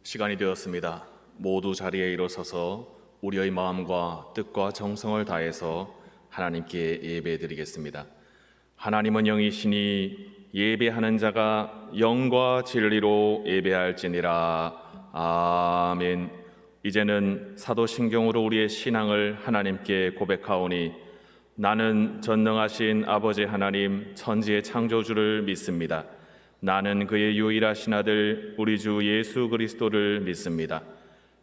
시간이 되었습니다. 모두 자리에 일어서서 우리의 마음과 뜻과 정성을 다해서 하나님께 예배드리겠습니다. 하나님은 영이시니 예배하는 자가 영과 진리로 예배할지니라. 아멘. 이제는 사도신경으로 우리의 신앙을 하나님께 고백하오니 나는 전능하신 아버지 하나님 천지의 창조주를 믿습니다. 나는 그의 유일하신 아들 우리 주 예수 그리스도를 믿습니다.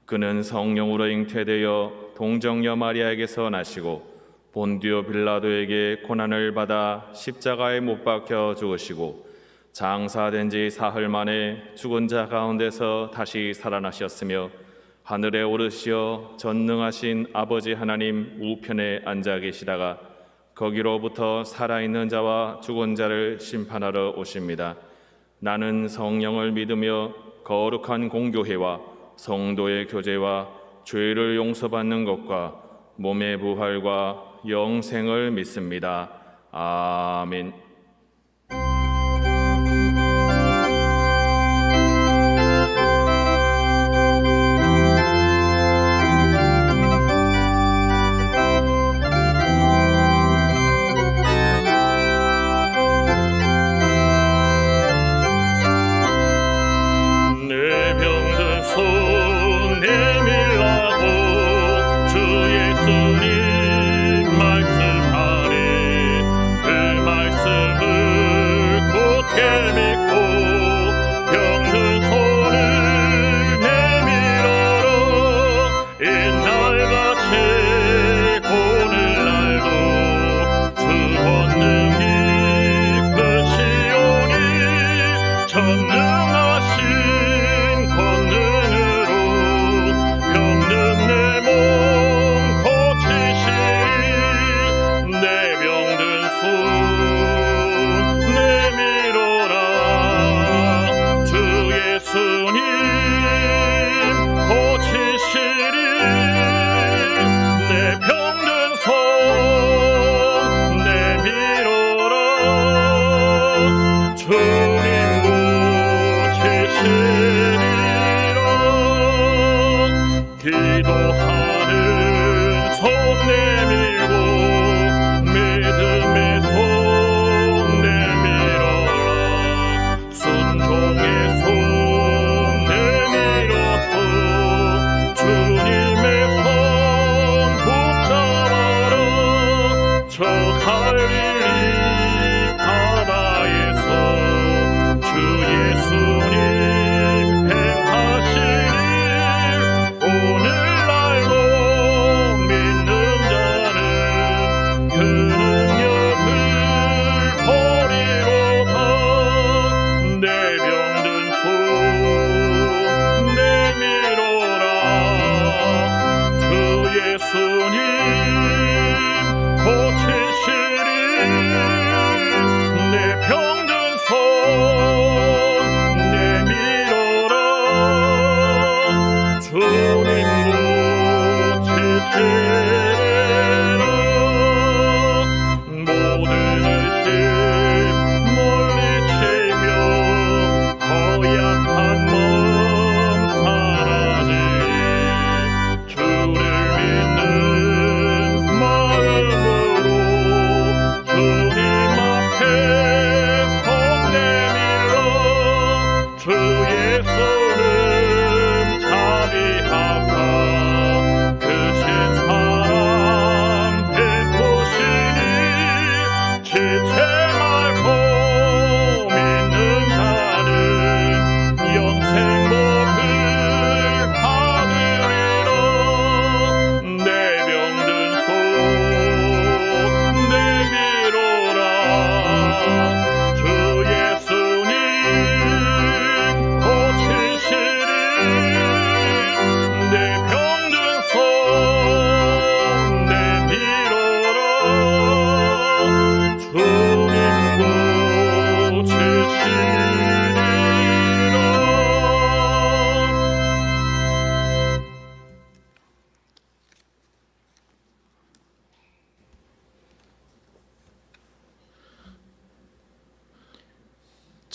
그는 성령으로 잉태되어 동정녀 마리아에게서 나시고 본디오 빌라도에게 고난을 받아 십자가에 못 박혀 죽으시고 장사된 지 사흘 만에 죽은 자 가운데서 다시 살아나셨으며 하늘에 오르시어 전능하신 아버지 하나님 우편에 앉아 계시다가 거기로부터 살아있는 자와 죽은 자를 심판하러 오십니다. 나는 성령을 믿으며 거룩한 공교회와 성도의 교제와 죄를 용서받는 것과 몸의 부활과 영생을 믿습니다. 아멘.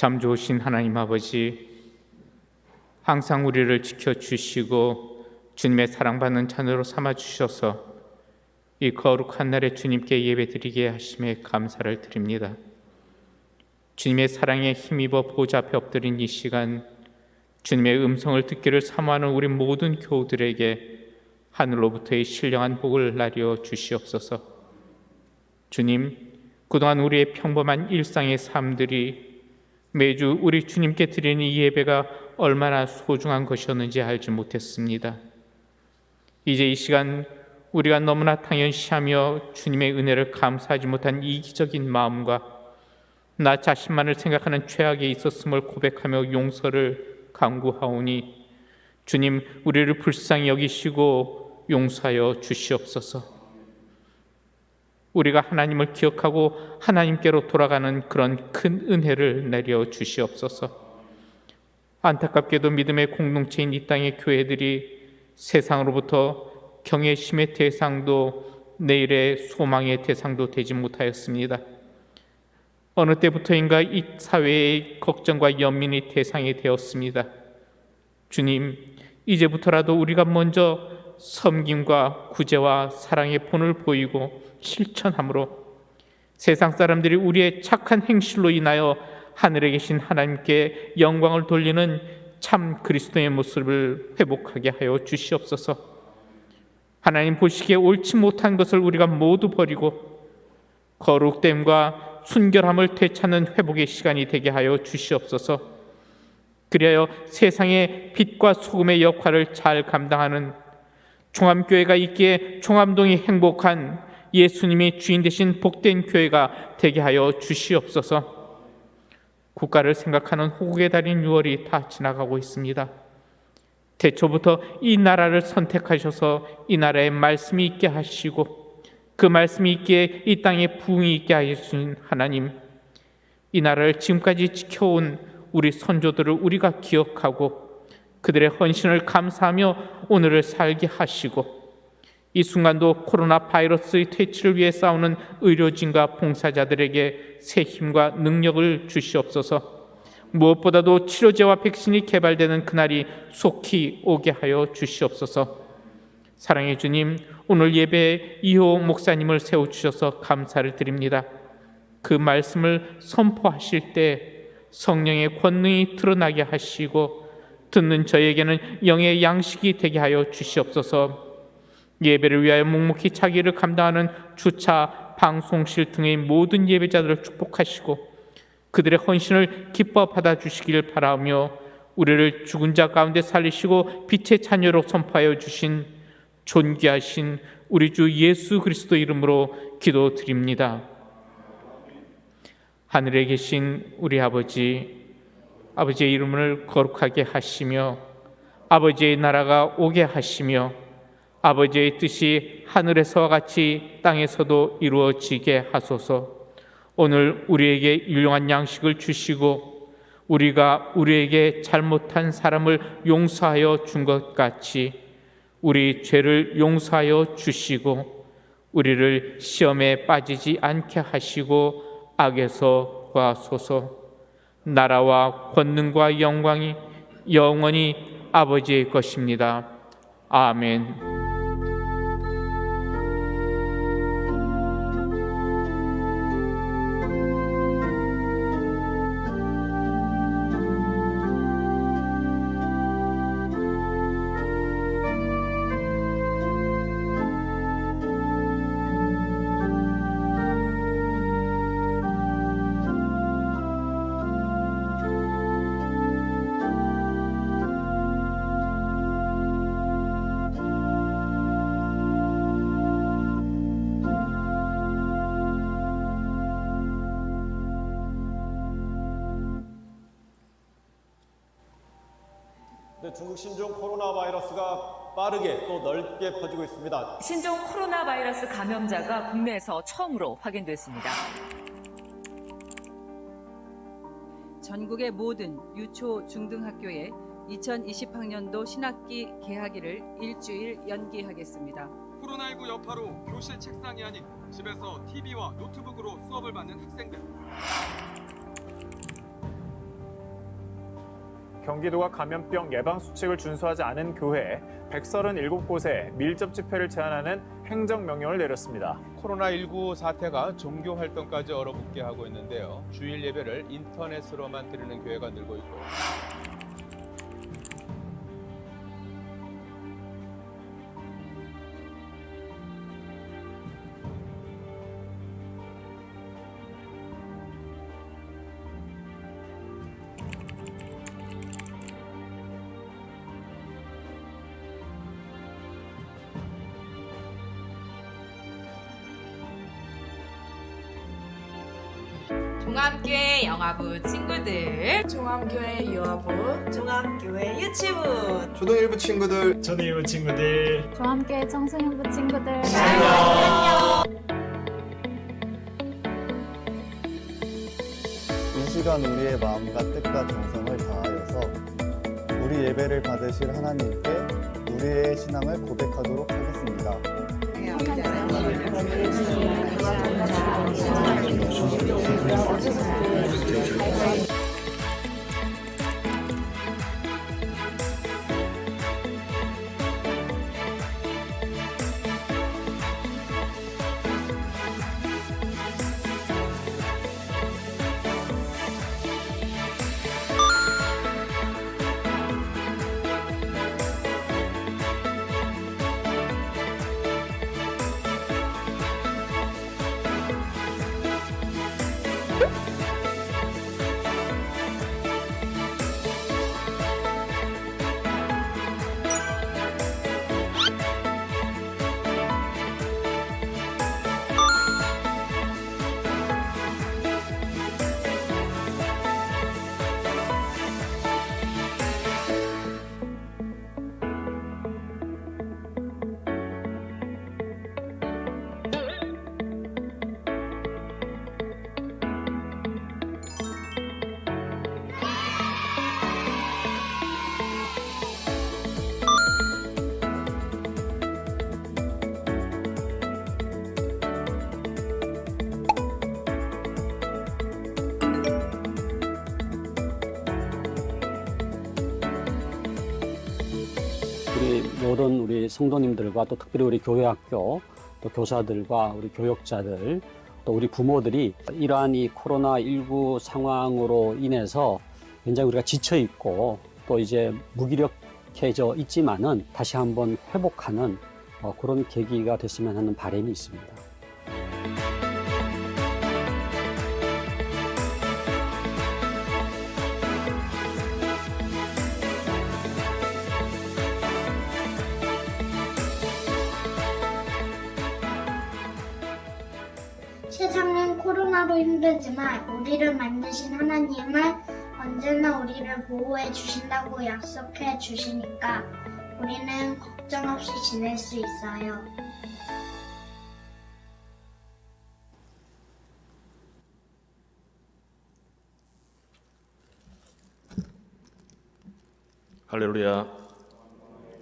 참 좋으신 하나님 아버지, 항상 우리를 지켜주시고 주님의 사랑받는 자녀로 삼아주셔서 이 거룩한 날에 주님께 예배드리게 하심에 감사를 드립니다. 주님의 사랑에 힘입어 보좌 앞에 엎드린 이 시간, 주님의 음성을 듣기를 사모하는 우리 모든 교우들에게 하늘로부터의 신령한 복을 나려 주시옵소서. 주님, 그동안 우리의 평범한 일상의 삶들이 매주 우리 주님께 드리는 이 예배가 얼마나 소중한 것이었는지 알지 못했습니다. 이제 이 시간 우리가 너무나 당연시하며 주님의 은혜를 감사하지 못한 이기적인 마음과 나 자신만을 생각하는 죄악에 있었음을 고백하며 용서를 간구하오니 주님, 우리를 불쌍히 여기시고 용서하여 주시옵소서. 우리가 하나님을 기억하고 하나님께로 돌아가는 그런 큰 은혜를 내려 주시옵소서. 안타깝게도 믿음의 공동체인 이 땅의 교회들이 세상으로부터 경외심의 대상도 내일의 소망의 대상도 되지 못하였습니다. 어느 때부터인가 이 사회의 걱정과 연민이 대상이 되었습니다. 주님, 이제부터라도 우리가 먼저 섬김과 구제와 사랑의 본을 보이고 실천함으로 세상 사람들이 우리의 착한 행실로 인하여 하늘에 계신 하나님께 영광을 돌리는 참 그리스도의 모습을 회복하게 하여 주시옵소서. 하나님 보시기에 옳지 못한 것을 우리가 모두 버리고 거룩됨과 순결함을 되찾는 회복의 시간이 되게 하여 주시옵소서. 그리하여 세상의 빛과 소금의 역할을 잘 감당하는 종암교회가 있기에 종암동이 행복한 예수님이 주인 되신 복된 교회가 되게 하여 주시옵소서. 국가를 생각하는 호국의 달인 6월이 다 지나가고 있습니다. 태초부터 이 나라를 선택하셔서 이 나라에 말씀이 있게 하시고 그 말씀이 있기에 이 땅에 부흥이 있게 하신 하나님, 이 나라를 지금까지 지켜온 우리 선조들을 우리가 기억하고 그들의 헌신을 감사하며 오늘을 살게 하시고 이 순간도 코로나 바이러스의 퇴치를 위해 싸우는 의료진과 봉사자들에게 새 힘과 능력을 주시옵소서. 무엇보다도 치료제와 백신이 개발되는 그날이 속히 오게 하여 주시옵소서. 사랑의 주님, 오늘 예배에 이호 목사님을 세워주셔서 감사를 드립니다. 그 말씀을 선포하실 때 성령의 권능이 드러나게 하시고 듣는 저에게는 영의 양식이 되게 하여 주시옵소서. 예배를 위하여 묵묵히 자기를 감당하는 주차, 방송실 등의 모든 예배자들을 축복하시고 그들의 헌신을 기뻐 받아주시길 바라며 우리를 죽은 자 가운데 살리시고 빛의 자녀로 선포하여 주신 존귀하신 우리 주 예수 그리스도 이름으로 기도드립니다. 하늘에 계신 우리 아버지, 아버지의 이름을 거룩하게 하시며 아버지의 나라가 오게 하시며 아버지의 뜻이 하늘에서와 같이 땅에서도 이루어지게 하소서. 오늘 우리에게 일용한 양식을 주시고 우리가 우리에게 잘못한 사람을 용서하여 준 것 같이 우리 죄를 용서하여 주시고 우리를 시험에 빠지지 않게 하시고 악에서 구하소서. 나라와 권능과 영광이 영원히 아버지의 것입니다. 아멘. 중국 신종 코로나 바이러스가 빠르게 또 넓게 퍼지고 있습니다. 신종 코로나 바이러스 감염자가 국내에서 처음으로 확인됐습니다. 전국의 모든 유초 중등학교에 2020학년도 신학기 개학일을 일주일 연기하겠습니다. 코로나19 여파로 교실 책상이 아닌 집에서 TV와 노트북으로 수업을 받는 학생들. 경기도가 감염병 예방 수칙을 준수하지 않은 교회 137곳에 밀접 집회를 제한하는 행정명령을 내렸습니다. 코로나19 사태가 종교 활동까지 얼어붙게 하고 있는데요. 주일 예배를 인터넷으로만 드리는 교회가 늘고 있고요. 종암교회 영화부 친구들, 종암교회 유아부, 종암교회 유치부, 초등일부 친구들, 초등일부 친구들, 종암교회 청소년부 친구들, 이 시간 우리의 마음과 뜻과 정성을 다하여서 우리 예배를 받으실 하나님께 우리의 신앙을 고백하도록 하겠습니다. 모든 우리 성도님들과 또 특별히 우리 교회학교 또 교사들과 우리 교육자들 또 우리 부모들이 이러한 이 코로나19 상황으로 인해서 굉장히 우리가 지쳐 있고 또 이제 무기력해져 있지만은 다시 한번 회복하는 그런 계기가 됐으면 하는 바람이 있습니다. 세상은 코로나로 힘들지만 우리를 만드신 하나님은 언제나 우리를 보호해 주신다고 약속해 주시니까 우리는 걱정 없이 지낼 수 있어요. 할렐루야.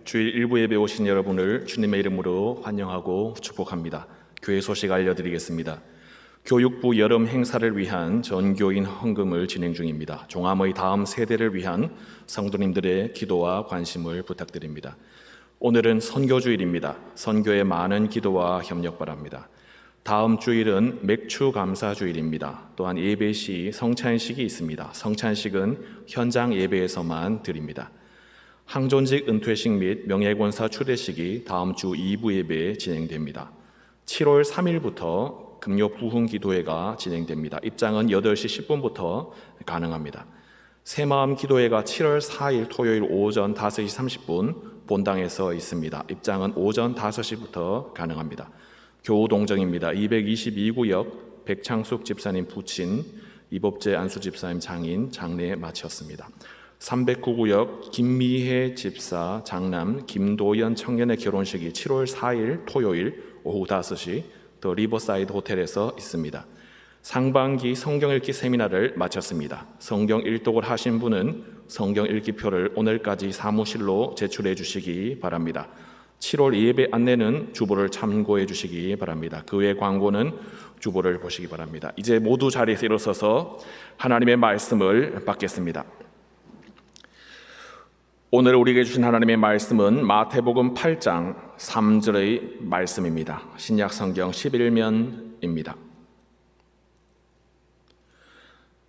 주일 일부 예배 오신 여러분을 주님의 이름으로 환영하고 축복합니다. 교회 소식 알려드리겠습니다. 교육부 여름 행사를 위한 전교인 헌금을 진행 중입니다. 종암의 다음 세대를 위한 성도님들의 기도와 관심을 부탁드립니다. 오늘은 선교주일입니다. 선교에 많은 기도와 협력 바랍니다. 다음 주일은 맥주 감사 주일입니다. 또한 예배 시 성찬식이 있습니다. 성찬식은 현장 예배에서만 드립니다. 항존직 은퇴식 및 명예권사 추대식이 다음 주 2부 예배에 진행됩니다. 7월 3일부터 금요 부흥 기도회가 진행됩니다. 입장은 8시 10분부터 가능합니다. 새마음 기도회가 7월 4일 토요일 오전 5시 30분 본당에서 있습니다. 입장은 오전 5시부터 가능합니다. 교우동정입니다. 222구역 백창숙 집사님 부친, 이법재 안수 집사님 장인, 장례 마쳤습니다. 309구역 김미혜 집사 장남 김도연 청년의 결혼식이 7월 4일 토요일 오후 5시 더 리버사이드 호텔에서 있습니다. 상반기 성경 읽기 세미나를 마쳤습니다. 성경 일독을 하신 분은 성경 읽기표를 오늘까지 사무실로 제출해 주시기 바랍니다. 7월 예배 안내는 주보를 참고해 주시기 바랍니다. 그 외 광고는 주보를 보시기 바랍니다. 이제 모두 자리에서 일어서서 하나님의 말씀을 받겠습니다. 오늘 우리에게 주신 하나님의 말씀은 마태복음 8장 3절의 말씀입니다. 신약 성경 11면입니다.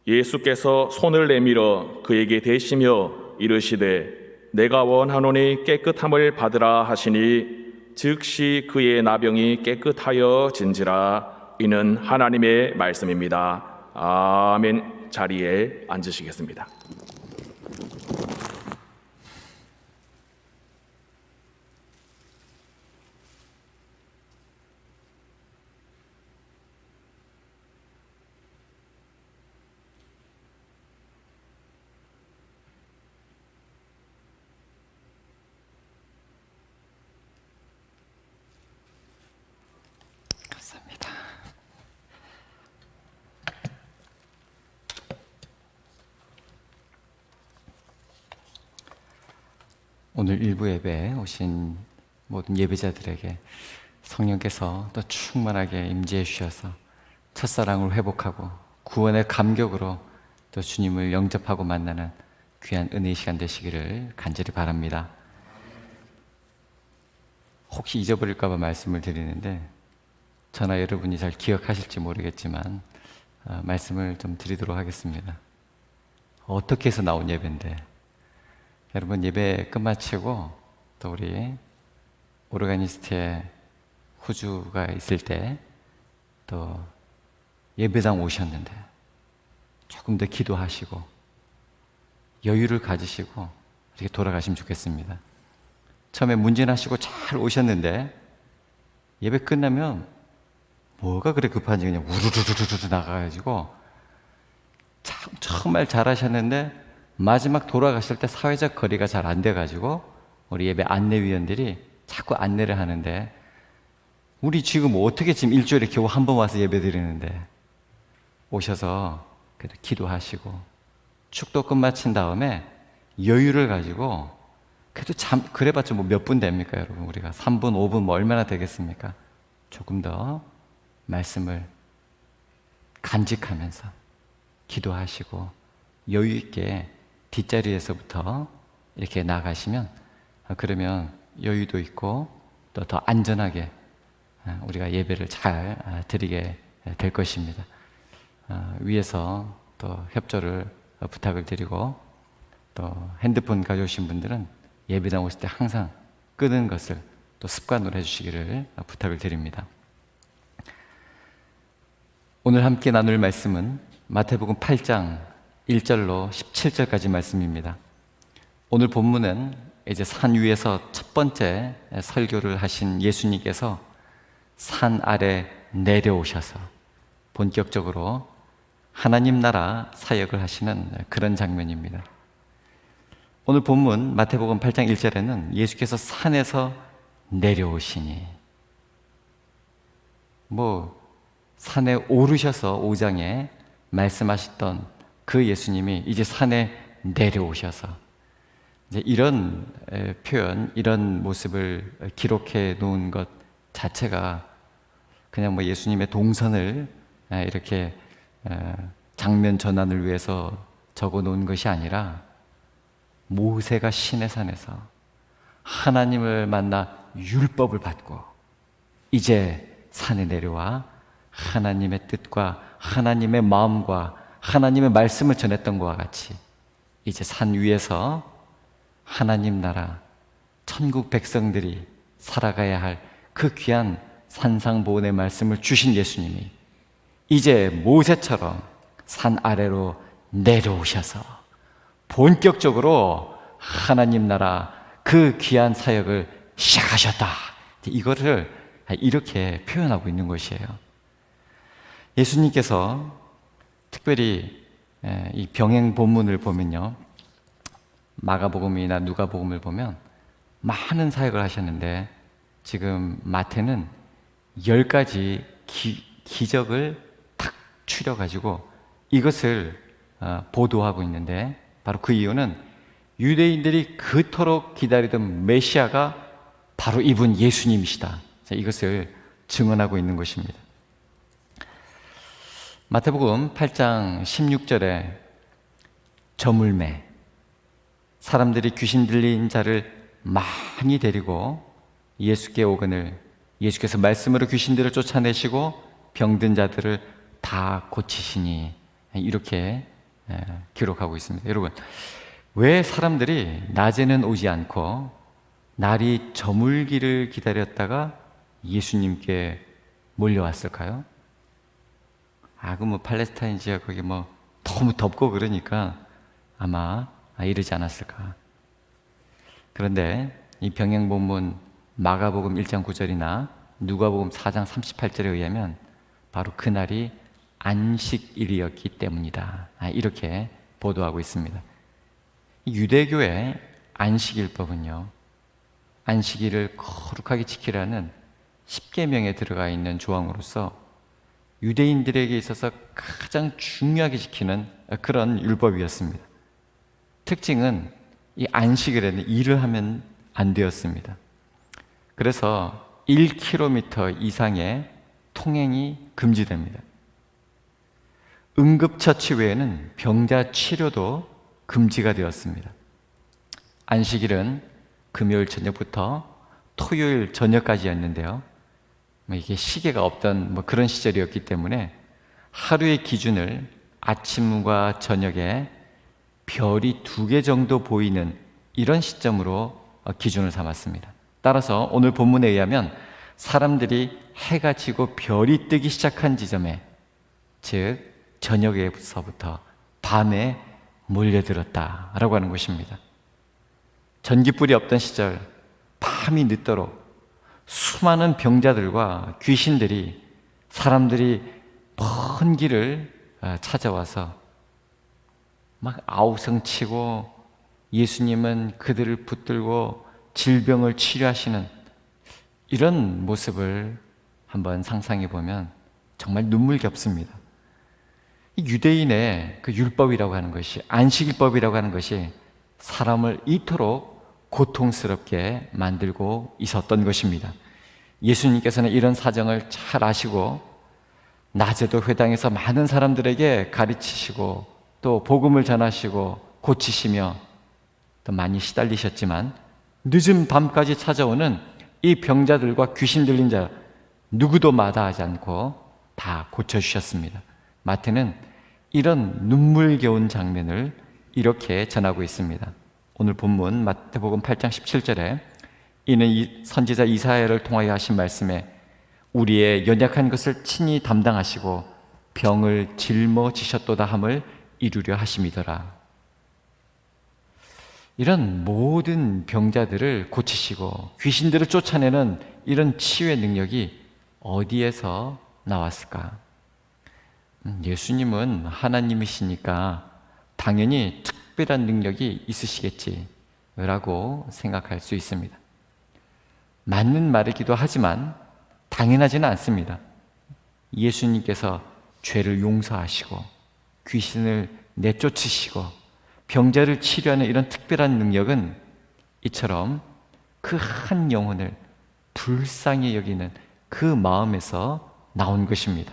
예수께서 손을 내밀어 그에게 대시며 이르시되 내가 원하노니 깨끗함을 받으라 하시니 즉시 그의 나병이 깨끗하여 진지라. 이는 하나님의 말씀입니다. 아멘. 자리에 앉으시겠습니다. 오늘 일부 예배에 오신 모든 예배자들에게 성령께서 또 충만하게 임재해 주셔서 첫사랑을 회복하고 구원의 감격으로 또 주님을 영접하고 만나는 귀한 은혜의 시간 되시기를 간절히 바랍니다. 혹시 잊어버릴까 봐 말씀을 드리는데 저나 여러분이 잘 기억하실지 모르겠지만 말씀을 좀 드리도록 하겠습니다. 어떻게 해서 나온 예배인데 여러분 예배 끝마치고 또 우리 오르가니스트의 후주가 있을 때 또 예배당 오셨는데 조금 더 기도하시고 여유를 가지시고 이렇게 돌아가시면 좋겠습니다. 처음에 문진하시고 잘 오셨는데 예배 끝나면 뭐가 그래 급한지 그냥 우르르르르 나가가지고 참 정말 잘하셨는데 마지막 돌아가실 때 사회적 거리가 잘 안 돼가지고 우리 예배 안내위원들이 자꾸 안내를 하는데 우리 지금 어떻게 지금 일주일에 겨우 한 번 와서 예배 드리는데 오셔서 그래도 기도하시고 축도 끝마친 다음에 여유를 가지고 그래도 참 그래봤자 뭐 몇 분 됩니까 여러분? 우리가 3분 5분 뭐 얼마나 되겠습니까? 조금 더 말씀을 간직하면서 기도하시고 여유 있게 뒷자리에서부터 이렇게 나가시면 그러면 여유도 있고 또 더 안전하게 우리가 예배를 잘 드리게 될 것입니다. 위에서 또 협조를 부탁을 드리고 또 핸드폰 가져오신 분들은 예배당 오실 때 항상 끄는 것을 또 습관으로 해주시기를 부탁을 드립니다. 오늘 함께 나눌 말씀은 마태복음 8장 1절로 17절까지 말씀입니다. 오늘 본문은 이제 산 위에서 첫 번째 설교를 하신 예수님께서 산 아래 내려오셔서 본격적으로 하나님 나라 사역을 하시는 그런 장면입니다. 오늘 본문 마태복음 8장 1절에는 예수께서 산에서 내려오시니 산에 오르셔서 5장에 말씀하셨던 그 예수님이 이제 산에 내려오셔서 이제 이런 표현, 이런 모습을 기록해 놓은 것 자체가 그냥 예수님의 동선을 이렇게 장면 전환을 위해서 적어 놓은 것이 아니라 모세가 시내산에서 하나님을 만나 율법을 받고 이제 산에 내려와 하나님의 뜻과 하나님의 마음과 하나님의 말씀을 전했던 것과 같이 이제 산 위에서 하나님 나라, 천국 백성들이 살아가야 할 그 귀한 산상보훈의 말씀을 주신 예수님이 이제 모세처럼 산 아래로 내려오셔서 본격적으로 하나님 나라 그 귀한 사역을 시작하셨다. 이거를 이렇게 표현하고 있는 것이에요. 예수님께서 특별히 이 병행 본문을 보면요, 마가복음이나 누가복음을 보면 많은 사역을 하셨는데 지금 마태는 10가지 기적을 탁 추려가지고 이것을 보도하고 있는데 바로 그 이유는 유대인들이 그토록 기다리던 메시아가 바로 이분 예수님이시다. 이것을 증언하고 있는 것입니다. 마태복음 8장 16절에 저물매, 사람들이 귀신 들린 자를 많이 데리고 예수께 오거늘 예수께서 말씀으로 귀신들을 쫓아내시고 병든 자들을 다 고치시니 이렇게 기록하고 있습니다. 여러분, 왜 사람들이 낮에는 오지 않고 날이 저물기를 기다렸다가 예수님께 몰려왔을까요? 그 팔레스타인 지역 거기 너무 덥고 그러니까 아마 이러지 않았을까. 그런데 이 병행 본문 마가복음 1장 9절이나 누가복음 4장 38절에 의하면 바로 그날이 안식일이었기 때문이다. 이렇게 보도하고 있습니다. 유대교의 안식일법은요, 안식일을 거룩하게 지키라는 십계명에 들어가 있는 조항으로서 유대인들에게 있어서 가장 중요하게 지키는 그런 율법이었습니다. 특징은 이 안식일에는 일을 하면 안 되었습니다. 그래서 1km 이상의 통행이 금지됩니다. 응급처치 외에는 병자 치료도 금지가 되었습니다. 안식일은 금요일 저녁부터 토요일 저녁까지였는데요. 이게 시계가 없던 그런 시절이었기 때문에 하루의 기준을 아침과 저녁에 별이 2개 정도 보이는 이런 시점으로 기준을 삼았습니다. 따라서 오늘 본문에 의하면 사람들이 해가 지고 별이 뜨기 시작한 지점에, 즉 저녁에서부터 밤에 몰려들었다라고 하는 것입니다. 전기불이 없던 시절 밤이 늦도록 수많은 병자들과 귀신들이 사람들이 먼 길을 찾아와서 막 아우성치고 예수님은 그들을 붙들고 질병을 치료하시는 이런 모습을 한번 상상해 보면 정말 눈물겹습니다. 유대인의 그 율법이라고 하는 것이, 안식일법이라고 하는 것이 사람을 이토록 고통스럽게 만들고 있었던 것입니다. 예수님께서는 이런 사정을 잘 아시고 낮에도 회당에서 많은 사람들에게 가르치시고 또 복음을 전하시고 고치시며 또 많이 시달리셨지만 늦은 밤까지 찾아오는 이 병자들과 귀신 들린 자 누구도 마다하지 않고 다 고쳐주셨습니다. 마태는 이런 눈물겨운 장면을 이렇게 전하고 있습니다. 오늘 본문 마태복음 8장 17절에 이는 선지자 이사야를 통하여 하신 말씀에 우리의 연약한 것을 친히 담당하시고 병을 짊어지셨도다 함을 이루려 하심이더라. 이런 모든 병자들을 고치시고 귀신들을 쫓아내는 이런 치유의 능력이 어디에서 나왔을까? 예수님은 하나님이시니까 당연히 특별한 능력이 있으시겠지라고 생각할 수 있습니다. 맞는 말이기도 하지만 당연하지는 않습니다. 예수님께서 죄를 용서하시고 귀신을 내쫓으시고 병자를 치료하는 이런 특별한 능력은 이처럼 그 한 영혼을 불쌍히 여기는 그 마음에서 나온 것입니다.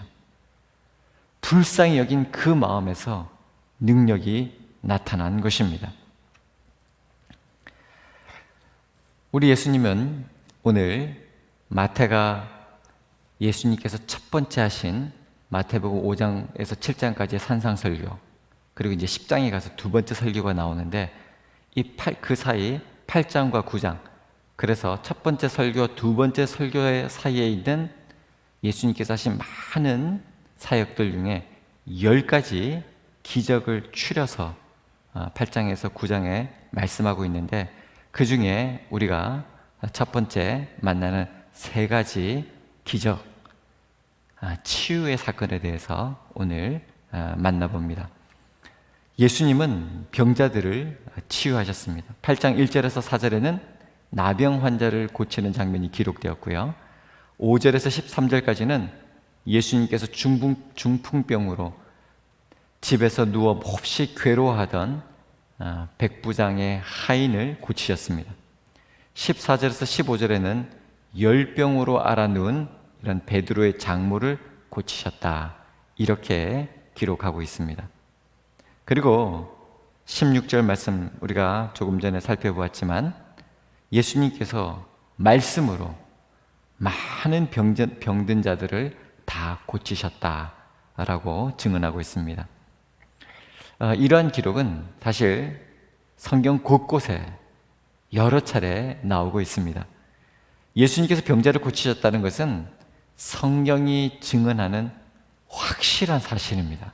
불쌍히 여긴 그 마음에서 능력이 나타난 것입니다. 우리 예수님은 오늘 마태가 예수님께서 첫 번째 하신 마태복음 5장에서 7장까지의 산상설교, 그리고 이제 10장에 가서 두 번째 설교가 나오는데 그 사이 8장과 9장, 그래서 첫 번째 설교, 두 번째 설교의 사이에 있는 예수님께서 하신 많은 사역들 중에 10가지 기적을 추려서 8장에서 9장에 말씀하고 있는데 그 중에 우리가 첫 번째 만나는 3가지 기적, 치유의 사건에 대해서 오늘 만나봅니다. 예수님은 병자들을 치유하셨습니다. 8장 1절에서 4절에는 나병 환자를 고치는 장면이 기록되었고요. 5절에서 13절까지는 예수님께서 중풍병으로 집에서 누워 몹시 괴로워하던 백부장의 하인을 고치셨습니다. 14절에서 15절에는 열병으로 앓아누운 이런 베드로의 장모를 고치셨다, 이렇게 기록하고 있습니다. 그리고 16절 말씀 우리가 조금 전에 살펴보았지만 예수님께서 말씀으로 많은 병든 자들을 다 고치셨다라고 증언하고 있습니다. 이러한 기록은 사실 성경 곳곳에 여러 차례 나오고 있습니다. 예수님께서 병자를 고치셨다는 것은 성경이 증언하는 확실한 사실입니다.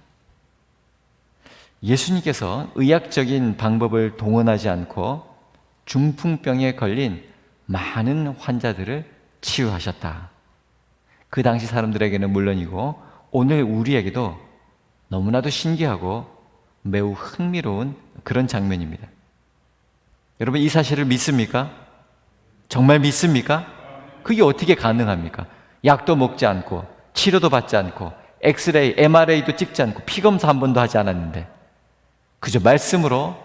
예수님께서 의학적인 방법을 동원하지 않고 중풍병에 걸린 많은 환자들을 치유하셨다. 그 당시 사람들에게는 물론이고 오늘 우리에게도 너무나도 신기하고 매우 흥미로운 그런 장면입니다. 여러분, 이 사실을 믿습니까? 정말 믿습니까? 그게 어떻게 가능합니까? 약도 먹지 않고 치료도 받지 않고 엑스레이, MRA도 찍지 않고 피검사 한 번도 하지 않았는데 그저 말씀으로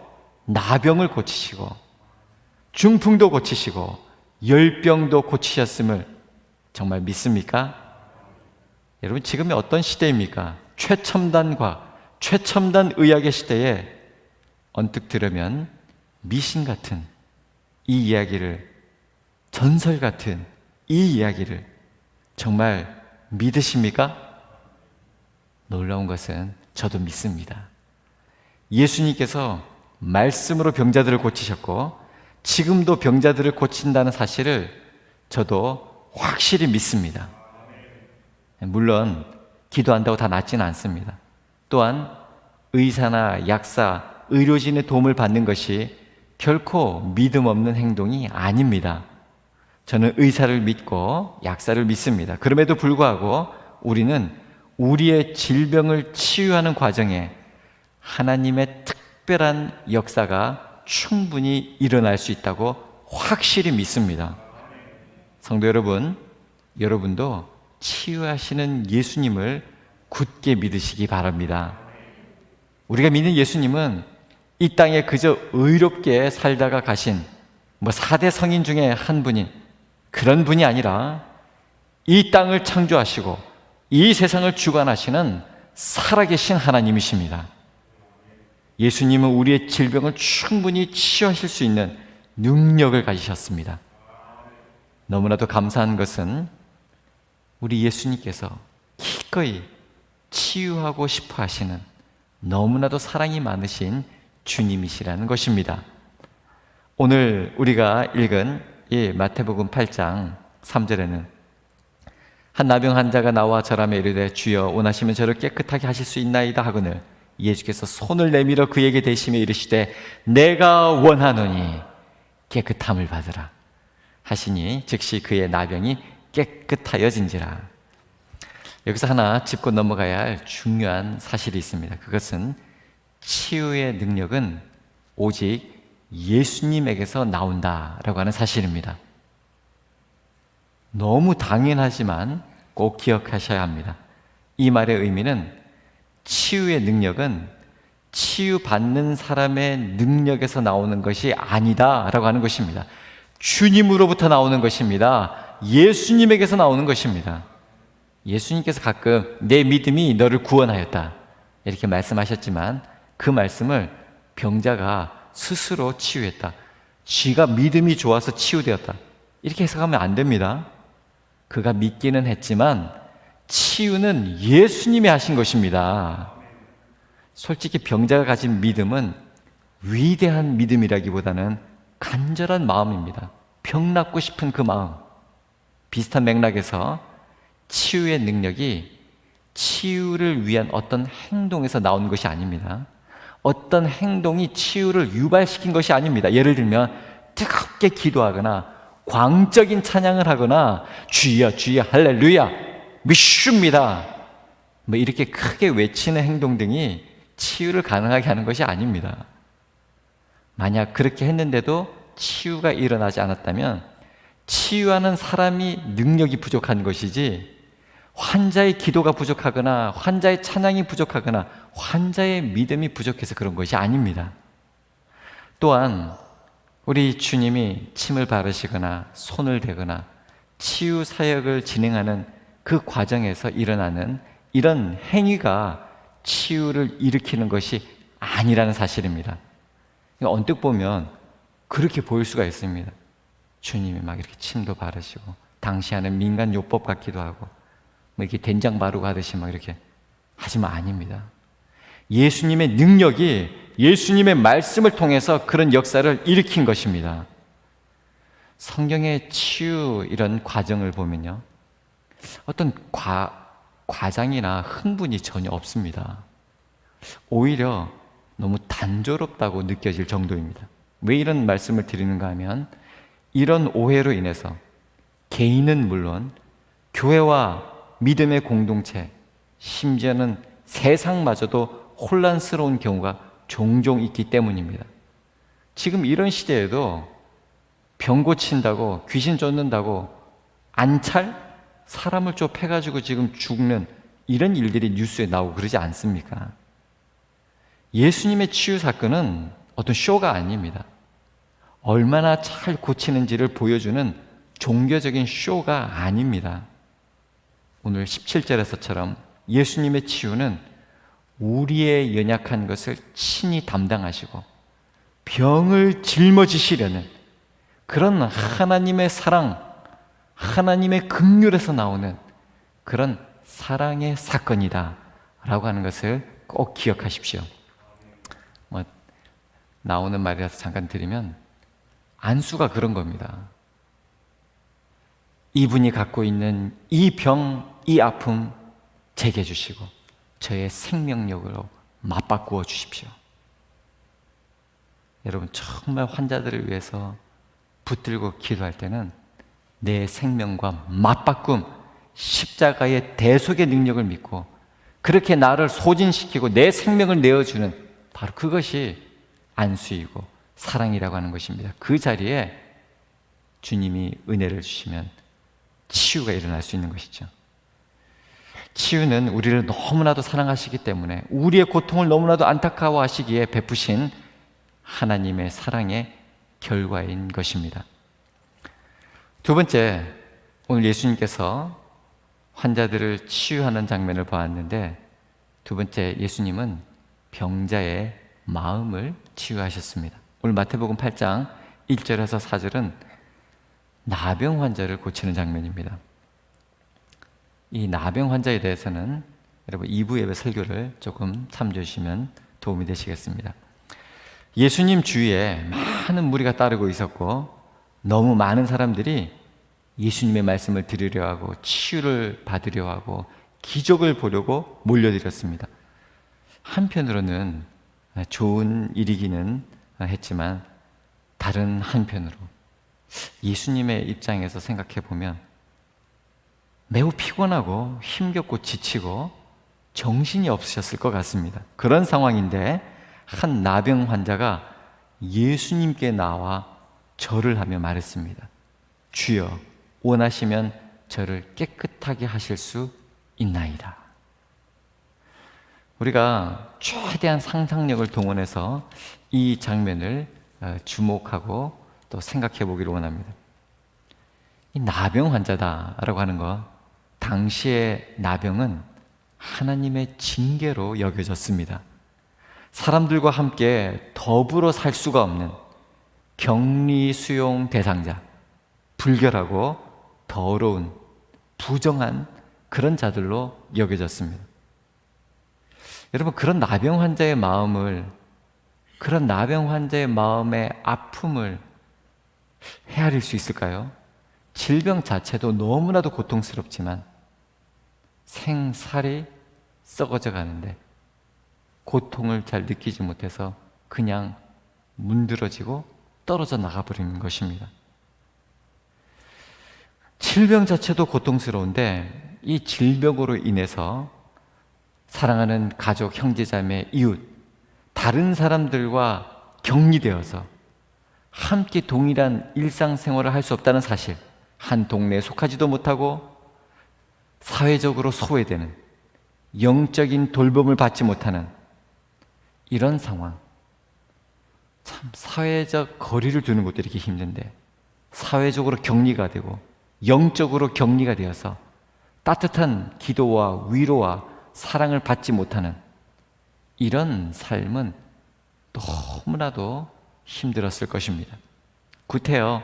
나병을 고치시고 중풍도 고치시고 열병도 고치셨음을 정말 믿습니까? 여러분, 지금이 어떤 시대입니까? 최첨단 과학, 최첨단 의학의 시대에 언뜻 들으면 미신 같은 이 이야기를, 전설 같은 이 이야기를 정말 믿으십니까? 놀라운 것은 저도 믿습니다. 예수님께서 말씀으로 병자들을 고치셨고 지금도 병자들을 고친다는 사실을 저도 확실히 믿습니다. 물론 기도한다고 다 낫지는 않습니다. 또한 의사나 약사, 의료진의 도움을 받는 것이 결코 믿음 없는 행동이 아닙니다. 저는 의사를 믿고 약사를 믿습니다. 그럼에도 불구하고 우리는 우리의 질병을 치유하는 과정에 하나님의 특별한 역사가 충분히 일어날 수 있다고 확실히 믿습니다. 성도 여러분, 여러분도 치유하시는 예수님을 굳게 믿으시기 바랍니다. 우리가 믿는 예수님은 이 땅에 그저 의롭게 살다가 가신 4대 성인 중에 한 분인 그런 분이 아니라 이 땅을 창조하시고 이 세상을 주관하시는 살아계신 하나님이십니다. 예수님은 우리의 질병을 충분히 치유하실 수 있는 능력을 가지셨습니다. 너무나도 감사한 것은 우리 예수님께서 기꺼이 치유하고 싶어 하시는 너무나도 사랑이 많으신 주님이시라는 것입니다. 오늘 우리가 읽은 이 마태복음 8장 3절에는 한 나병 환자가 나와 절하며 이르되 주여 원하시면 저를 깨끗하게 하실 수 있나이다 하거늘 예수께서 손을 내밀어 그에게 대시며 이르시되 내가 원하노니 깨끗함을 받으라 하시니 즉시 그의 나병이 깨끗하여진지라. 여기서 하나 짚고 넘어가야 할 중요한 사실이 있습니다. 그것은 치유의 능력은 오직 예수님에게서 나온다라고 하는 사실입니다. 너무 당연하지만 꼭 기억하셔야 합니다. 이 말의 의미는 치유의 능력은 치유받는 사람의 능력에서 나오는 것이 아니다라고 하는 것입니다. 주님으로부터 나오는 것입니다. 예수님에게서 나오는 것입니다. 예수님께서 가끔 내 믿음이 너를 구원하였다 이렇게 말씀하셨지만 그 말씀을 병자가 스스로 치유했다, 쥐가 믿음이 좋아서 치유되었다 이렇게 해석하면 안 됩니다. 그가 믿기는 했지만 치유는 예수님이 하신 것입니다. 솔직히 병자가 가진 믿음은 위대한 믿음이라기보다는 간절한 마음입니다. 병 낫고 싶은 그 마음. 비슷한 맥락에서 치유의 능력이 치유를 위한 어떤 행동에서 나온 것이 아닙니다. 어떤 행동이 치유를 유발시킨 것이 아닙니다. 예를 들면 뜨겁게 기도하거나 광적인 찬양을 하거나 주여 주여 할렐루야 믿습니다 이렇게 크게 외치는 행동 등이 치유를 가능하게 하는 것이 아닙니다. 만약 그렇게 했는데도 치유가 일어나지 않았다면 치유하는 사람이 능력이 부족한 것이지 환자의 기도가 부족하거나 환자의 찬양이 부족하거나 환자의 믿음이 부족해서 그런 것이 아닙니다. 또한 우리 주님이 침을 바르시거나 손을 대거나 치유 사역을 진행하는 그 과정에서 일어나는 이런 행위가 치유를 일으키는 것이 아니라는 사실입니다. 언뜻 보면 그렇게 보일 수가 있습니다. 주님이 막 이렇게 침도 바르시고 당시에는 민간 요법 같기도 하고 뭐 이렇게 된장 바르고 하듯이 막 이렇게 하지만 아닙니다. 예수님의 능력이 예수님의 말씀을 통해서 그런 역사를 일으킨 것입니다. 성경의 치유 이런 과정을 보면요, 어떤 과장이나 흥분이 전혀 없습니다. 오히려 너무 단조롭다고 느껴질 정도입니다. 왜 이런 말씀을 드리는가 하면 이런 오해로 인해서 개인은 물론 교회와 믿음의 공동체, 심지어는 세상마저도 혼란스러운 경우가 종종 있기 때문입니다. 지금 이런 시대에도 병 고친다고, 귀신 쫓는다고 안찰? 사람을 좁혀가지고 지금 죽는 이런 일들이 뉴스에 나오고 그러지 않습니까? 예수님의 치유 사건은 어떤 쇼가 아닙니다. 얼마나 잘 고치는지를 보여주는 종교적인 쇼가 아닙니다. 오늘 17절에서처럼 예수님의 치유는 우리의 연약한 것을 친히 담당하시고 병을 짊어지시려는 그런 하나님의 사랑, 하나님의 긍휼에서 나오는 그런 사랑의 사건이다 라고 하는 것을 꼭 기억하십시오. 나오는 말이라서 잠깐 드리면 안수가 그런 겁니다. 이분이 갖고 있는 이 병, 이 아픔 제게 주시고 저의 생명력으로 맞바꾸어 주십시오. 여러분, 정말 환자들을 위해서 붙들고 기도할 때는 내 생명과 맞바꿈, 십자가의 대속의 능력을 믿고 그렇게 나를 소진시키고 내 생명을 내어주는 바로 그것이 안수이고 사랑이라고 하는 것입니다. 그 자리에 주님이 은혜를 주시면 치유가 일어날 수 있는 것이죠. 치유는 우리를 너무나도 사랑하시기 때문에 우리의 고통을 너무나도 안타까워하시기에 베푸신 하나님의 사랑의 결과인 것입니다. 두 번째, 오늘 예수님께서 환자들을 치유하는 장면을 보았는데 두 번째, 예수님은 병자의 마음을 치유하셨습니다. 오늘 마태복음 8장 1절에서 4절은 나병 환자를 고치는 장면입니다. 이 나병 환자에 대해서는 여러분 2부 예배 설교를 조금 참조해 주시면 도움이 되시겠습니다. 예수님 주위에 많은 무리가 따르고 있었고 너무 많은 사람들이 예수님의 말씀을 들으려 하고 치유를 받으려 하고 기적을 보려고 몰려들었습니다. 한편으로는 좋은 일이기는 했지만 다른 한편으로 예수님의 입장에서 생각해 보면 매우 피곤하고 힘겹고 지치고 정신이 없으셨을 것 같습니다. 그런 상황인데 한 나병 환자가 예수님께 나와 절을 하며 말했습니다. 주여, 원하시면 저를 깨끗하게 하실 수 있나이다. 우리가 최대한 상상력을 동원해서 이 장면을 주목하고 또 생각해 보기를 원합니다. 이 나병 환자다라고 하는 것, 당시의 나병은 하나님의 징계로 여겨졌습니다. 사람들과 함께 더불어 살 수가 없는 격리 수용 대상자, 불결하고 더러운 부정한 그런 자들로 여겨졌습니다. 여러분, 그런 나병 환자의 마음을, 그런 나병 환자의 마음의 아픔을 헤아릴 수 있을까요? 질병 자체도 너무나도 고통스럽지만 생살이 썩어져 가는데 고통을 잘 느끼지 못해서 그냥 문드러지고 떨어져 나가버리는 것입니다. 질병 자체도 고통스러운데 이 질병으로 인해서 사랑하는 가족, 형제자매, 이웃, 다른 사람들과 격리되어서 함께 동일한 일상생활을 할 수 없다는 사실, 한 동네에 속하지도 못하고 사회적으로 소외되는, 영적인 돌봄을 받지 못하는 이런 상황, 참 사회적 거리를 두는 것도 이렇게 힘든데 사회적으로 격리가 되고 영적으로 격리가 되어서 따뜻한 기도와 위로와 사랑을 받지 못하는 이런 삶은 너무나도 힘들었을 것입니다. 구태여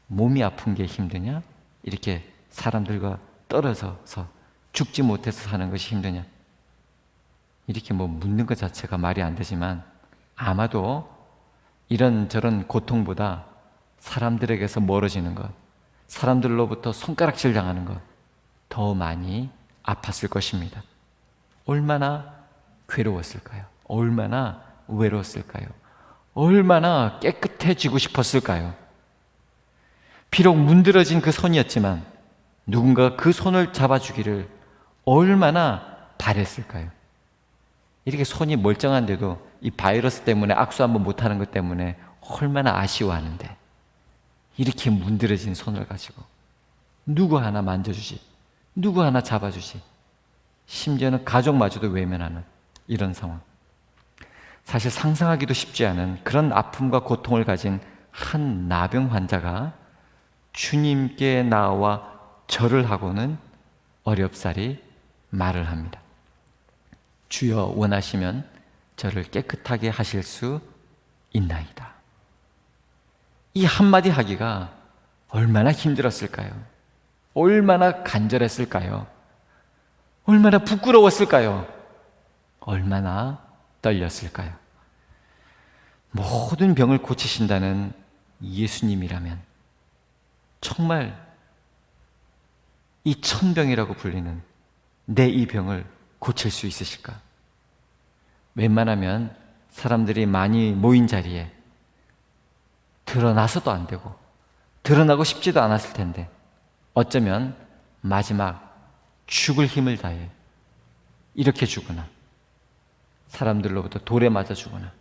몸이 아픈 게 힘드냐? 이렇게 사람들과 떨어져서 죽지 못해서 사는 것이 힘드냐? 이렇게 묻는 것 자체가 말이 안 되지만 아마도 이런저런 고통보다 사람들에게서 멀어지는 것, 사람들로부터 손가락질 당하는 것 더 많이 아팠을 것입니다. 얼마나 괴로웠을까요? 얼마나 외로웠을까요? 얼마나 깨끗해지고 싶었을까요? 비록 문드러진 그 손이었지만 누군가 그 손을 잡아주기를 얼마나 바랬을까요? 이렇게 손이 멀쩡한데도 이 바이러스 때문에 악수 한번 못하는 것 때문에 얼마나 아쉬워하는데 이렇게 문드러진 손을 가지고 누구 하나 만져주지, 누구 하나 잡아주지, 심지어는 가족마저도 외면하는 이런 상황. 사실 상상하기도 쉽지 않은 그런 아픔과 고통을 가진 한 나병 환자가 주님께 나와 절을 하고는 어렵사리 말을 합니다. 주여 원하시면 저를 깨끗하게 하실 수 있나이다. 이 한마디 하기가 얼마나 힘들었을까요? 얼마나 간절했을까요? 얼마나 부끄러웠을까요? 얼마나 떨렸을까요? 모든 병을 고치신다는 예수님이라면 정말 이 천병이라고 불리는 내 이 병을 고칠 수 있으실까? 웬만하면 사람들이 많이 모인 자리에 드러나서도 안 되고 드러나고 싶지도 않았을 텐데 어쩌면 마지막 죽을 힘을 다해 이렇게 죽거나 사람들로부터 돌에 맞아 죽거나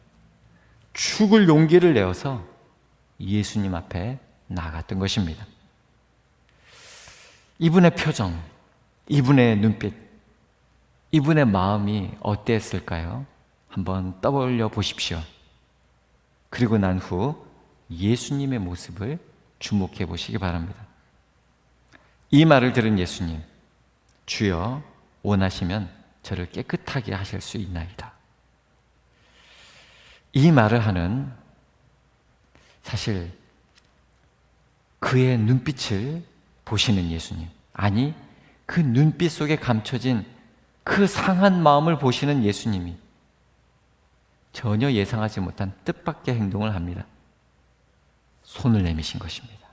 죽을 용기를 내어서 예수님 앞에 나갔던 것입니다. 이분의 표정, 이분의 눈빛, 이분의 마음이 어땠을까요? 한번 떠올려 보십시오. 그리고 난 후 예수님의 모습을 주목해 보시기 바랍니다. 이 말을 들은 예수님, 주여 원하시면 저를 깨끗하게 하실 수 있나이다. 이 말을 하는 사실 그의 눈빛을 보시는 예수님, 아니 그 눈빛 속에 감춰진 그 상한 마음을 보시는 예수님이 전혀 예상하지 못한 뜻밖의 행동을 합니다. 손을 내미신 것입니다.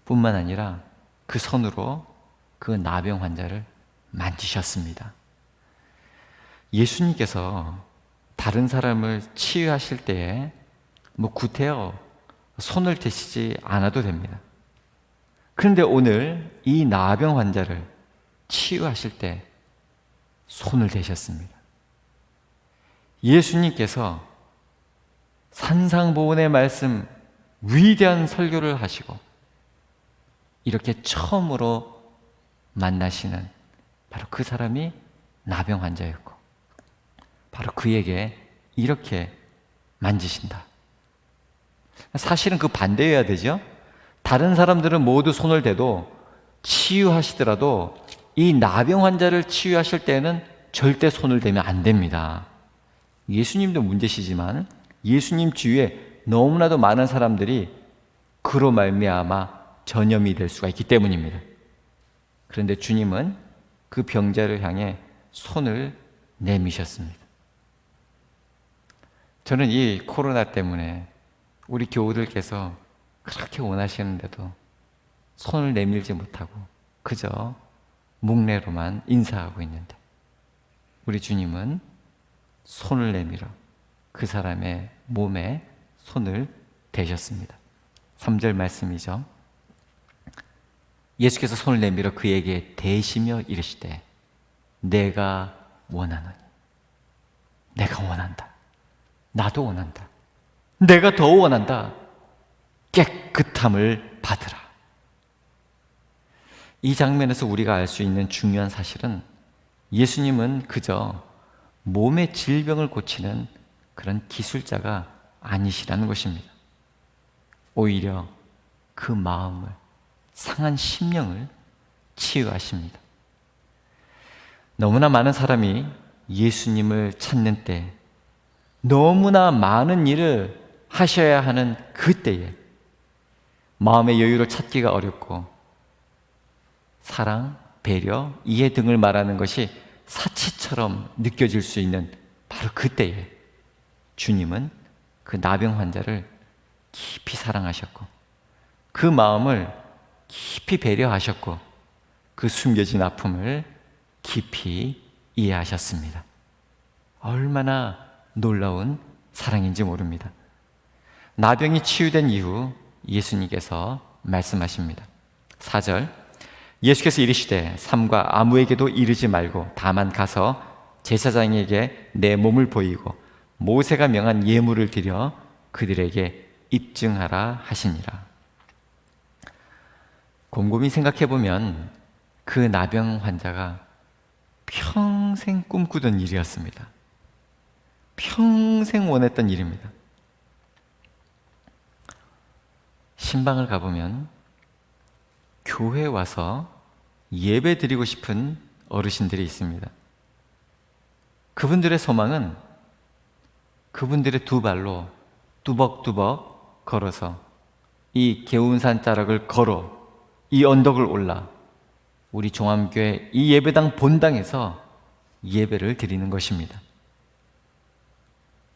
뿐만 아니라 그 손으로 그 나병 환자를 만지셨습니다. 예수님께서 다른 사람을 치유하실 때에 구태여 손을 대시지 않아도 됩니다. 그런데 오늘 이 나병 환자를 치유하실 때 손을 대셨습니다. 예수님께서 산상보훈의 말씀, 위대한 설교를 하시고 이렇게 처음으로 만나시는 바로 그 사람이 나병 환자였고 바로 그에게 이렇게 만지신다. 사실은 그 반대여야 되죠. 다른 사람들은 모두 손을 대도 치유하시더라도 이 나병 환자를 치유하실 때는 절대 손을 대면 안 됩니다. 예수님도 문제시지만 예수님 주위에 너무나도 많은 사람들이 그로 말미암아 전염이 될 수가 있기 때문입니다. 그런데 주님은 그 병자를 향해 손을 내미셨습니다. 저는 이 코로나 때문에 우리 교우들께서 그렇게 원하시는데도 손을 내밀지 못하고 그저 묵례로만 인사하고 있는데 우리 주님은 손을 내밀어 그 사람의 몸에 손을 대셨습니다. 3절 말씀이죠. 예수께서 손을 내밀어 그에게 대시며 이르시되 내가 원하노니. 내가 원한다. 나도 원한다. 내가 더 원한다. 깨끗함을 받으라. 이 장면에서 우리가 알 수 있는 중요한 사실은 예수님은 그저 몸의 질병을 고치는 그런 기술자가 아니시라는 것입니다. 오히려 그 마음을, 상한 심령을 치유하십니다. 너무나 많은 사람이 예수님을 찾는 때 너무나 많은 일을 하셔야 하는 그때에 마음의 여유를 찾기가 어렵고 사랑, 배려, 이해 등을 말하는 것이 사치처럼 느껴질 수 있는 바로 그때에 주님은 그 나병 환자를 깊이 사랑하셨고 그 마음을 깊이 배려하셨고 그 숨겨진 아픔을 깊이 이해하셨습니다. 얼마나 놀라운 사랑인지 모릅니다. 나병이 치유된 이후 예수님께서 말씀하십니다. 4절 예수께서 이르시되 삼가 아무에게도 이르지 말고 다만 가서 제사장에게 내 몸을 보이고 모세가 명한 예물을 드려 그들에게 입증하라 하시니라. 곰곰이 생각해 보면 그 나병 환자가 평생 꿈꾸던 일이었습니다. 평생 원했던 일입니다. 신방을 가보면 교회에 와서 예배 드리고 싶은 어르신들이 있습니다. 그분들의 소망은 그분들의 두 발로 뚜벅뚜벅 걸어서 이 개운산 자락을 걸어 이 언덕을 올라 우리 종암교회 이 예배당 본당에서 예배를 드리는 것입니다.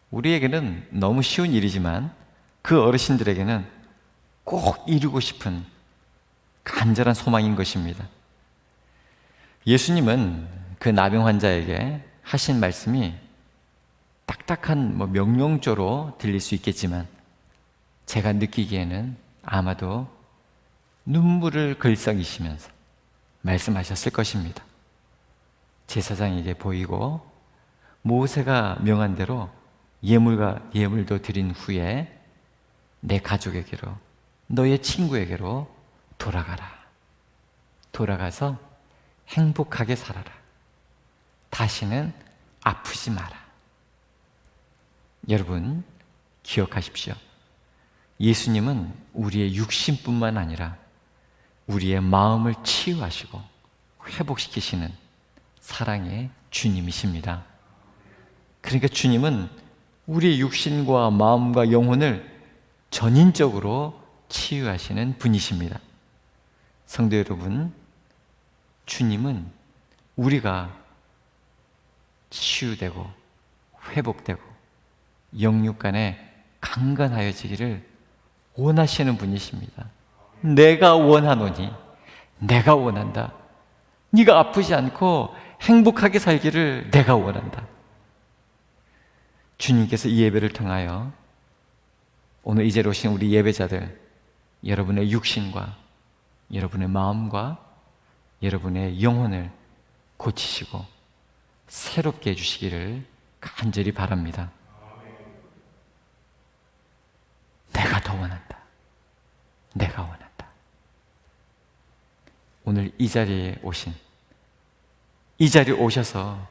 우리에게는 너무 쉬운 일이지만 그 어르신들에게는 꼭 이루고 싶은 간절한 소망인 것입니다. 예수님은 그 나병 환자에게 하신 말씀이 딱딱한 명령조로 들릴 수 있겠지만 제가 느끼기에는 아마도 눈물을 글썽이시면서 말씀하셨을 것입니다. 제사장에게 보이고 모세가 명한 대로 예물도 드린 후에 내 가족에게로 너의 친구에게로 돌아가라. 돌아가서 행복하게 살아라. 다시는 아프지 마라. 여러분 기억하십시오. 예수님은 우리의 육신뿐만 아니라 우리의 마음을 치유하시고 회복시키시는 사랑의 주님이십니다. 그러니까 주님은 우리의 육신과 마음과 영혼을 전인적으로 치유하시는 분이십니다. 성도 여러분, 주님은 우리가 치유되고 회복되고 영육간에 강건하여지기를 원하시는 분이십니다. 내가 원하노니, 내가 원한다. 네가 아프지 않고 행복하게 살기를 내가 원한다. 주님께서 이 예배를 통하여 오늘 이 자리에 오신 우리 예배자들, 여러분의 육신과 여러분의 마음과 여러분의 영혼을 고치시고 새롭게 해주시기를 간절히 바랍니다. 내가 더 원한다. 내가 원한다. 오늘 이 자리에 오셔서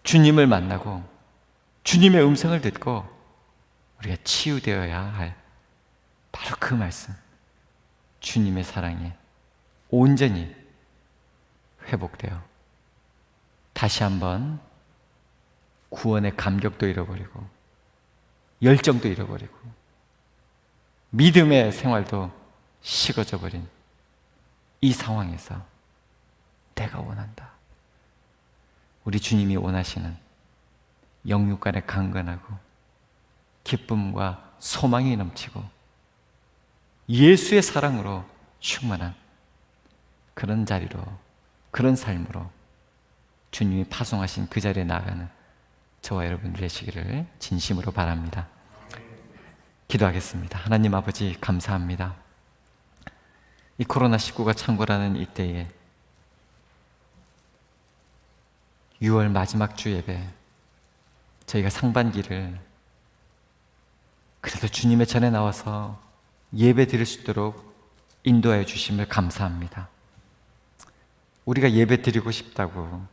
주님을 만나고 주님의 음성을 듣고 우리가 치유되어야 할 바로 그 말씀, 주님의 사랑에 온전히 회복되어 다시 한번 구원의 감격도 잃어버리고 열정도 잃어버리고 믿음의 생활도 식어져 버린 이 상황에서 내가 원한다. 우리 주님이 원하시는 영육간에 강건하고 기쁨과 소망이 넘치고 예수의 사랑으로 충만한 그런 자리로, 그런 삶으로 주님이 파송하신 그 자리에 나아가는 저와 여러분들 되시기를 진심으로 바랍니다. 기도하겠습니다. 하나님 아버지 감사합니다. 이 코로나19가 창궐하는 이때에 6월 마지막 주 예배, 저희가 상반기를 그래도 주님의 전에 나와서 예배 드릴 수 있도록 인도하여 주심을 감사합니다. 우리가 예배 드리고 싶다고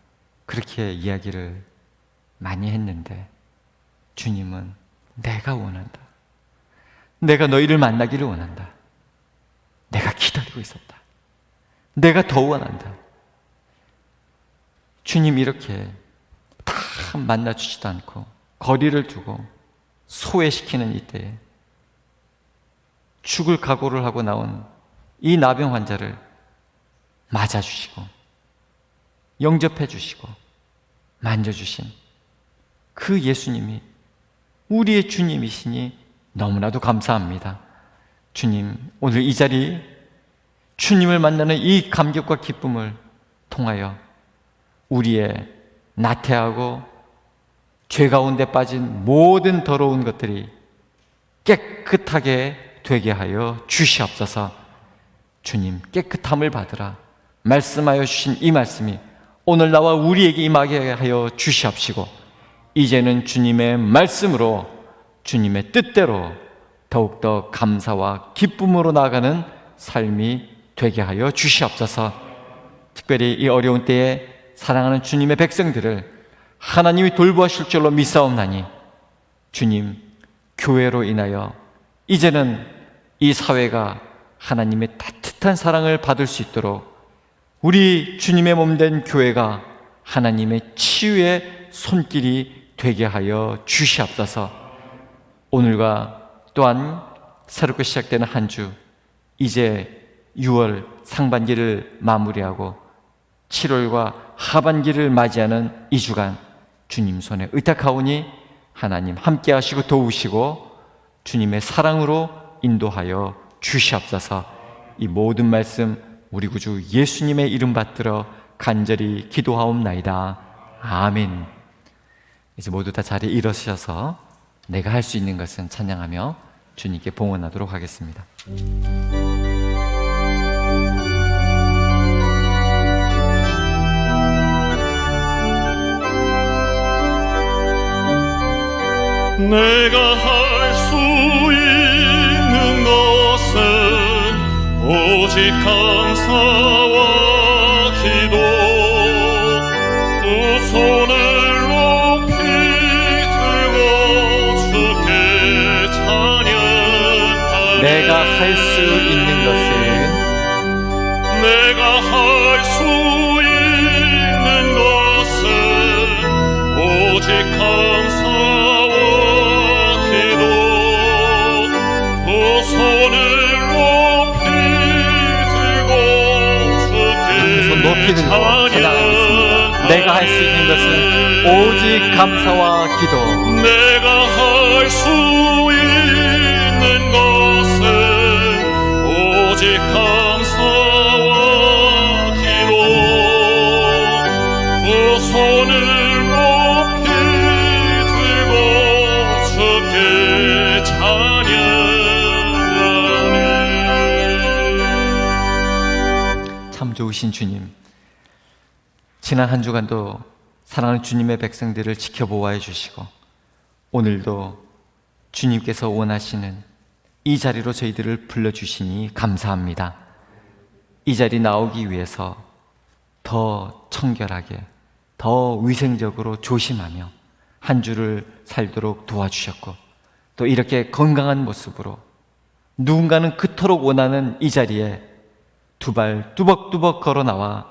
그렇게 이야기를 많이 했는데 주님은 내가 원한다. 내가 너희를 만나기를 원한다. 내가 기다리고 있었다. 내가 더 원한다. 주님 이렇게 다 만나주지도 않고 거리를 두고 소외시키는 이때에 죽을 각오를 하고 나온 이 나병 환자를 맞아주시고 영접해 주시고 만져주신 그 예수님이 우리의 주님이시니 너무나도 감사합니다. 주님, 오늘 이 자리 주님을 만나는 이 감격과 기쁨을 통하여 우리의 나태하고 죄 가운데 빠진 모든 더러운 것들이 깨끗하게 되게 하여 주시옵소서. 주님, 깨끗함을 받으라 말씀하여 주신 이 말씀이 오늘 나와 우리에게 임하게 하여 주시옵시고, 이제는 주님의 말씀으로 주님의 뜻대로 더욱더 감사와 기쁨으로 나아가는 삶이 되게 하여 주시옵소서. 특별히 이 어려운 때에 사랑하는 주님의 백성들을 하나님이 돌보실 줄로 믿사옵나니 주님, 교회로 인하여 이제는 이 사회가 하나님의 따뜻한 사랑을 받을 수 있도록 우리 주님의 몸된 교회가 하나님의 치유의 손길이 되게 하여 주시옵소서. 오늘과 또한 새롭게 시작되는 한 주, 이제 6월 상반기를 마무리하고 7월과 하반기를 맞이하는 이 주간 주님 손에 의탁하오니 하나님 함께 하시고 도우시고 주님의 사랑으로 인도하여 주시옵소서. 이 모든 말씀 우리 구주 예수님의 이름 받들어 간절히 기도하옵나이다. 아멘. 이제 모두 다 자리에 일어서셔서 내가 할 수 있는 것은 찬양하며 주님께 봉헌하도록 하겠습니다. 내가 할 수 있는 것은 오직 감사와 기도, 두 손을 높이 들고 주께 찬양하네. 내가 할 수 있는 것은 내가 할 수 있는 것은 오직 감사와 기도, 두 손을 높이 들고 찬양하겠습니다. 내가 할 수 있는 것은 오직 감사와 기도. 내가 할 수 있는 것은 오직 감사와 기도, 두 손을 높이 들고 주께 찬양하네. 참 좋으신 주님, 지난 한 주간도 사랑하는 주님의 백성들을 지켜보아해 주시고 오늘도 주님께서 원하시는 이 자리로 저희들을 불러주시니 감사합니다. 이 자리 나오기 위해서 더 청결하게, 더 위생적으로 조심하며 한 주를 살도록 도와주셨고, 또 이렇게 건강한 모습으로 누군가는 그토록 원하는 이 자리에 두 발 뚜벅뚜벅 걸어 나와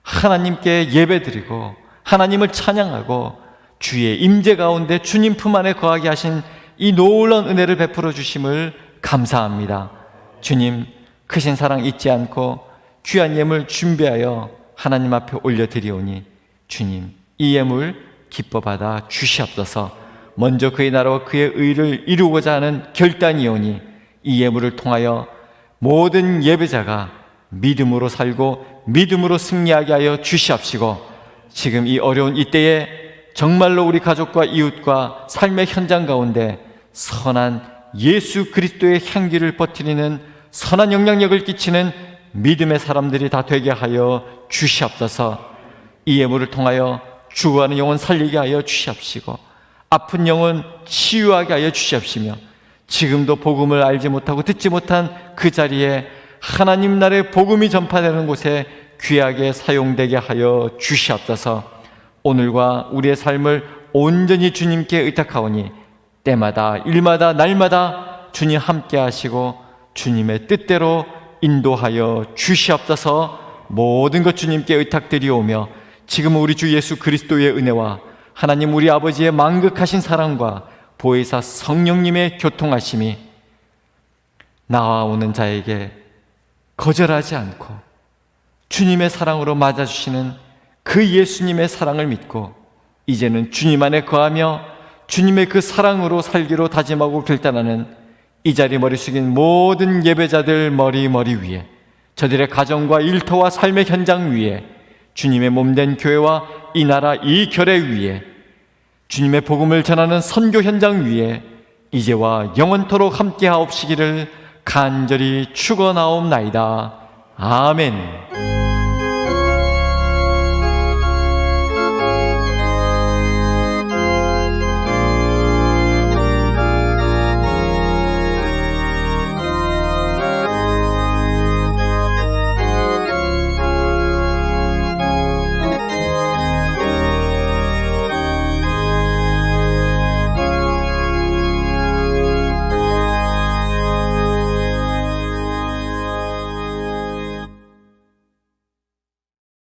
하나님께 예배드리고 하나님을 찬양하고 주의 임재 가운데 주님 품 안에 거하게 하신 이 놀라운 은혜를 베풀어 주심을 감사합니다. 주님, 크신 사랑 잊지 않고 귀한 예물 준비하여 하나님 앞에 올려드리오니 주님, 이 예물 기뻐 받아 주시옵소서. 먼저 그의 나라와 그의 의를 이루고자 하는 결단이오니 이 예물을 통하여 모든 예배자가 믿음으로 살고 믿음으로 승리하게 하여 주시옵시고, 지금 이 어려운 이때에 정말로 우리 가족과 이웃과 삶의 현장 가운데 선한 예수 그리스도의 향기를 퍼뜨리는 선한 영향력을 끼치는 믿음의 사람들이 다 되게 하여 주시옵소서. 이 예물을 통하여 죽어가는 영혼 살리게 하여 주시옵시고 아픈 영혼 치유하게 하여 주시옵시며, 지금도 복음을 알지 못하고 듣지 못한 그 자리에 하나님 나라의 복음이 전파되는 곳에 귀하게 사용되게 하여 주시옵소서. 오늘과 우리의 삶을 온전히 주님께 의탁하오니 때마다 일마다 날마다 주님 함께 하시고 주님의 뜻대로 인도하여 주시옵소서. 모든 것 주님께 의탁드리오며 지금 우리 주 예수 그리스도의 은혜와 하나님 우리 아버지의 만극하신 사랑과 보혜사 성령님의 교통하심이 나와 오는 자에게 거절하지 않고 주님의 사랑으로 맞아주시는 그 예수님의 사랑을 믿고 이제는 주님 안에 거하며 주님의 그 사랑으로 살기로 다짐하고 결단하는 이 자리 머리 숙인 모든 예배자들 머리 위에, 저들의 가정과 일터와 삶의 현장 위에, 주님의 몸된 교회와 이 나라 이 결의 위에, 주님의 복음을 전하는 선교 현장 위에 이제와 영원토록 함께하옵시기를 간절히 축원하옵나이다. 아멘.